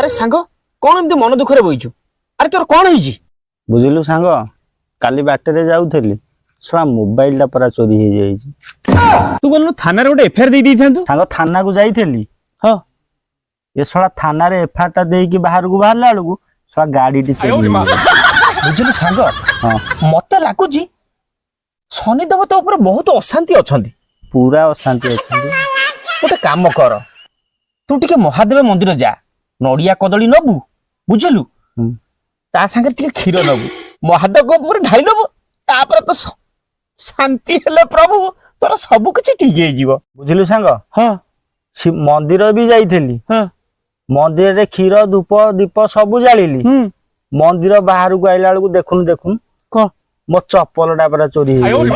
ଆରେ ସାଙ୍ଗ କଣ ଏମିତି ମନ ଦୁଃଖରେ ବଇଛୁ? ଆରେ ତୋର କଣ ହେଇଛି? ବୁଝିଲୁ ସାଙ୍ଗ, କାଲି ବାଟରେ ଯାଉଥିଲି, ଶଳା ମୋବାଇଲ ଟା ପୁରା ଚୋରି ହେଇଯାଇଛି। ତୁ ଗଲୁ ଥାନାରେ ଗୋଟେ ଏଫଆଇଆର ଦେଇ ଦେଇଥାନ୍ତୁ। ସାଙ୍ଗ ଥାନାକୁ ଯାଇଥିଲି, ହଁ ଏ ଶଳା ଥାନାରେ ଏଫଆଇଆର ଟା ଦେଇକି ବାହାରକୁ ବାହାରିଲା ବେଳକୁ ଶଳା ଗାଡିଟି ଚୋରି ହେଇଯାଇଛି। ବୁଝିଲୁ ସାଙ୍ଗ, ହଁ ମତେ ଲାଗୁଛି ଶନିଦେବ ତୋ ଉପରେ ବହୁତ ଅଶାନ୍ତି ଅଛନ୍ତି। ପୁରା ଅଶାନ୍ତି ଅଛନ୍ତି। ଗୋଟେ କାମ କର, ତୁ ଟିକେ ମହାଦେବ ମନ୍ଦିର ଯା, ନଡିଆ କଦଳୀ ନବୁ, ବୁଝିଲୁ, ହୁଁ। ତା ସାଙ୍ଗରେ ଟିକେ କ୍ଷୀର ନବୁ, ମହାଦେବଙ୍କ ଉପରେ ଢାଳି ଦବୁ, ତାପରେ ତ ଶାନ୍ତି ହେଲେ ପ୍ରଭୁ ତୋର ସବୁ କିଛି ଠିକ ହେଇଯିବ। ବୁଝିଲୁ ସାଙ୍ଗ, ହଁ ମନ୍ଦିର ବି ଯାଇଥିଲି, ହଁ ମନ୍ଦିରରେ କ୍ଷୀର ଧୂପ ଦୀପ ସବୁ ଜାଳିଲି। ମନ୍ଦିର ବାହାରକୁ ଆଇଲା ବେଳକୁ ଦେଖୁନୁ କଣ ମୋ ଚପଲ ଟା ପୁରା ଚୋରି ହେଇଯାଇଛି।